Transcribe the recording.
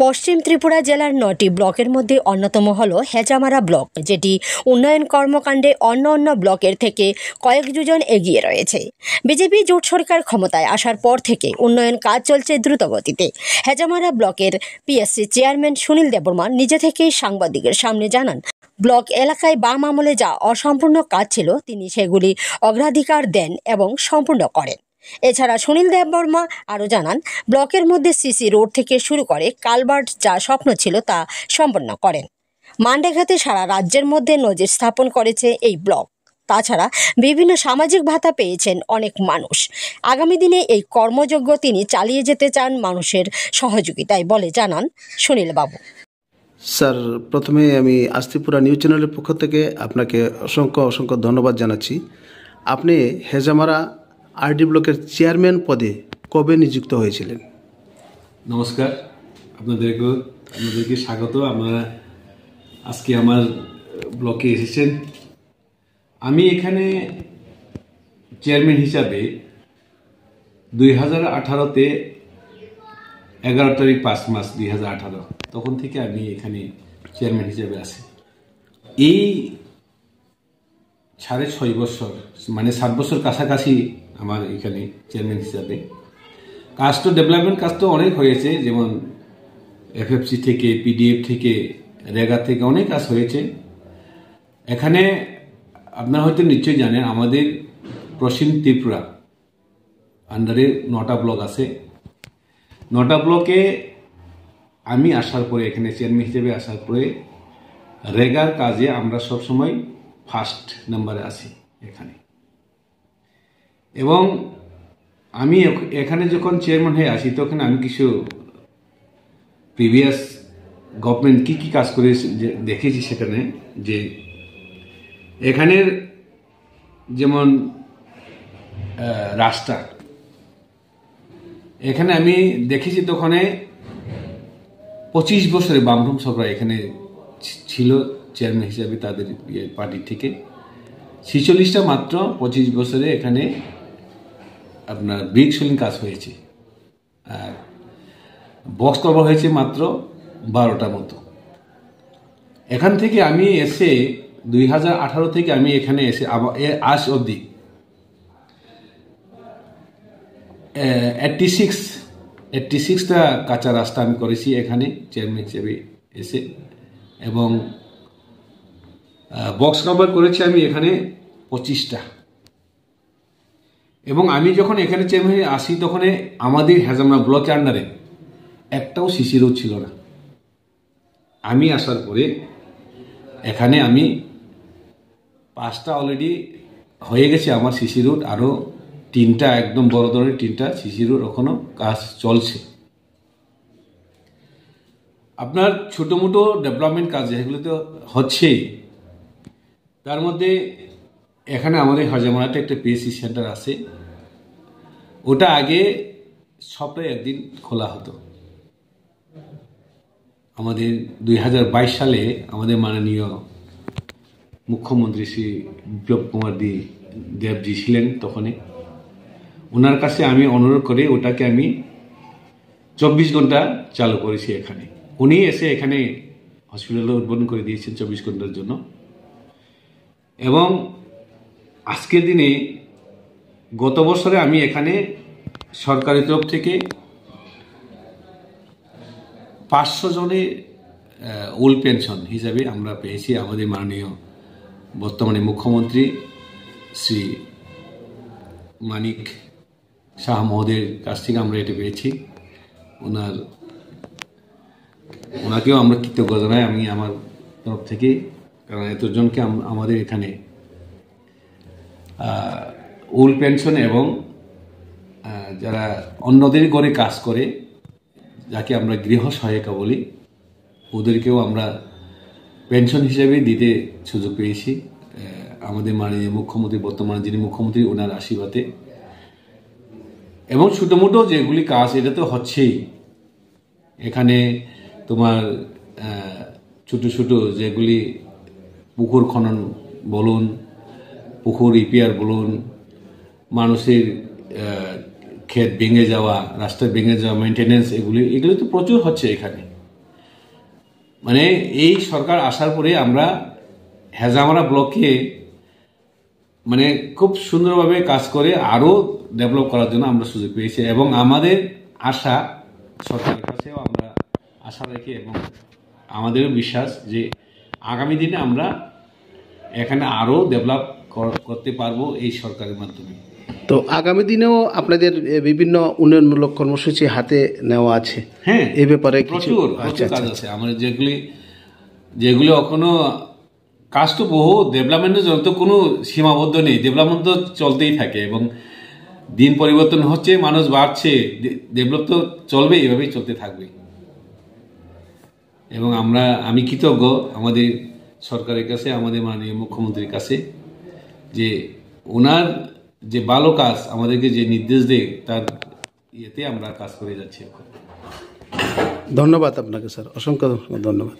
পশ্চিম ত্রিপুরা জেলার ৯টি ব্লকের মধ্যে অন্যতম হল হেজামারা ব্লক, যেটি উন্নয়ন কর্মকাণ্ডে অন্য ব্লকের থেকে কয়েক যোজন এগিয়ে রয়েছে। বিজেপি জোট সরকার ক্ষমতায় আসার পর থেকে উন্নয়ন কাজ চলছে দ্রুতগতিতে। হেজামারা ব্লকের পিএসসি চেয়ারম্যান সুনীল দেববর্মা নিজে থেকেই সাংবাদিকের সামনে জানান, ব্লক এলাকায় বাম আমলে যা অসম্পূর্ণ কাজ ছিল তিনি সেগুলি অগ্রাধিকার দেন এবং সম্পূর্ণ করেন। এছাড়া সুনীল দেববর্মা আরও জানান, ব্লকের মধ্যে সিসি রোড থেকে শুরু করে কালভার্ট যা স্বপ্ন ছিল তা সম্পন্ন করেন। মান্ডেঘাটে সারা রাজ্যের মধ্যে নজির স্থাপন করেছে এই ব্লক। তাছাড়া বিভিন্ন সামাজিক ভাতা পেয়েছেন অনেক মানুষ। আগামী দিনে এই কর্মযজ্ঞ তিনি চালিয়ে যেতে চান মানুষের সহযোগিতায় বলে জানান সুনীল বাবু। স্যার, প্রথমে আমি আজ ত্রিপুরা নিউজ চ্যানেলের পক্ষ থেকে আপনাকে অসংখ্য ধন্যবাদ জানাচ্ছি। আপনি হেজামারা আরডি ব্লকের চেয়ারম্যান পদে কবে নিযুক্ত হয়েছিলেন? নমস্কার, আপনাদেরকে স্বাগত। আপনারা আজকে আমার ব্লকে এসেছেন। আমি এখানে চেয়ারম্যান হিসাবে 2018-তে 11 তারিখ 5 মাস 2018 তখন থেকে আমি এখানে চেয়ারম্যান হিসাবে আছি। এই 6.5 বছর মানে 7 বছর কাছাকাছি আমার এখানে চেয়ারম্যান হিসাবে কাজ তো ডেভেলপমেন্ট কাজ তো অনেক হয়েছে, যেমন এফএফসি থেকে, পিডিএফ থেকে, রেগা থেকে অনেক কাজ হয়েছে। এখানে আপনারা হয়তো নিশ্চয়ই জানেন আমাদের পশ্চিম ত্রিপুরা আন্ডারে 9টা ব্লক আছে। 9টা ব্লকে আমি আসার পরে, এখানে চেয়ারম্যান হিসেবে আসার পরে রেগার কাজে আমরা সবসময় ফার্স্ট নাম্বারে আছি এখানে। এবং আমি এখানে যখন চেয়ারম্যান হয়ে আসি তখন আমি কিছু প্রিভিয়াস গভর্নমেন্ট কি কাজ করে দেখেছি সেখানে, যে এখানের যেমন রাস্তা এখানে আমি দেখেছি তখন 25 বছরে বামফ্রম সরকার এখানে ছিল চেয়ারম্যান হিসাবে তাদের পার্টি থেকে। 46টা মাত্র 25 বছরে এখানে আপনার ব্রিক সিলিং কাজ হয়েছে, আর বক্স কভার হয়েছে মাত্র 12টা মতো। এখান থেকে আমি এসে 2018 থেকে আমি এখানে এসে আজ অবধি 86টা কাঁচা রাস্তা আমি করেছি এখানে চেয়ারম্যান হিসেবে এসে, এবং বক্স কভার করেছি আমি এখানে 25টা। এবং আমি যখন এখানে চেয়ারম্যান হয়ে আসি তখন আমাদের হেজামারা ব্লকের আন্ডারে একটাও সিসি রোড ছিল না। আমি আসার পরে এখানে আমি 5টা অলরেডি হয়ে গেছে আমার সিসি রোড, আরও 3টা একদম বড় ধরনের 3টা সিসি রোড এখনো কাজ চলছে। আপনার ছোটো মোটো ডেভেলপমেন্ট কাজ যেগুলো তো হচ্ছেই, তার মধ্যে এখানে আমাদের হেজামারাতে একটা পিএসসি সেন্টার আছে। ওটা আগে সপ্তাহে একদিন খোলা হতো। আমাদের 2022 সালে আমাদের মাননীয় মুখ্যমন্ত্রী শ্রী বিপ্লব কুমার দেবজি ছিলেন তখনই। ওনার কাছে আমি অনুরোধ করে ওটাকে আমি 24 ঘন্টা চালু করেছি এখানে। উনি এসে এখানে হসপিটালে উদ্বোধন করে দিয়েছেন 24 ঘন্টার জন্য। এবং আজকের দিনে গত বছরে আমি এখানে সরকারি তরফ থেকে 500 জনের ওল্ড পেনশন হিসাবে আমরা পেয়েছি। আমাদের মাননীয় বর্তমানে মুখ্যমন্ত্রী শ্রী মানিক শাহ মহোদয়ের কাছ থেকে আমরা এটা পেয়েছি। ওনাকেও আমরা কৃতজ্ঞ জানাই আমি আমার তরফ থেকে, কারণ এতজনকে আমাদের এখানে ওল্ড পেনশন এবং যারা অন্যদের ঘরে কাজ করে, যাকে আমরা গৃহ সহায়িকা বলি, ওদেরকেও আমরা পেনশন হিসেবে দিতে সুযোগ পেয়েছি আমাদের মাননীয় মুখ্যমন্ত্রী, বর্তমানে যিনি মুখ্যমন্ত্রী, ওনার আশীর্বাদে। এবং ছোটো মোটো যেগুলি কাজ এটা তো হচ্ছেই। এখানে তোমার ছোটো ছোটো যেগুলি পুকুর খনন বলুন, পুকুর রিপেয়ার বলুন, মানুষের ক্ষেত ভেঙে যাওয়া, রাস্তা ভেঙে যাওয়া, মেনটেনেন্স, এগুলি তো প্রচুর হচ্ছে এখানে। মানে এই সরকার আসার পরে আমরা হেজামারা ব্লককে মানে খুব সুন্দরভাবে কাজ করে আরো ডেভেলপ করার জন্য আমরা সুযোগ পেয়েছি এবং আমাদের আশা সরকারের কাছেও আমরা আশা রাখি এবং আমাদেরও বিশ্বাস যে আগামী দিনে আমরা এখানে আরো ডেভেলপ করতে পারবো এই সরকারের মাধ্যমে। তো আগামী দিনেও আপনাদের বিভিন্ন উন্নয়নমূলক কর্মসূচি হাতে নেওয়া আছে। হ্যাঁ, এই ব্যাপারে কিছু প্রচুর কাজ আছে আমাদের যেগুলি এখনো কাজ তো বহু ডেভেলপমেন্টের জন্য তো কোনো সীমাবদ্ধ নেই, ডেভেলপমেন্ট তো চলতেই থাকে এবং দিন পরিবর্তন হচ্ছে, মানুষ বাড়ছে, ডেভেলপ তো চলবে, এভাবেই চলতে থাকবে। এবং আমি কৃতজ্ঞ আমাদের সরকারের কাছে, আমাদের মাননীয় মুখ্যমন্ত্রীর কাছে যে ওনার যে ভালো কাজ আমাদেরকে যে নির্দেশ দেয় তার ইয়েতে আমরা কাজ করে যাচ্ছি। ধন্যবাদ আপনাকে স্যার, অসংখ্য ধন্যবাদ।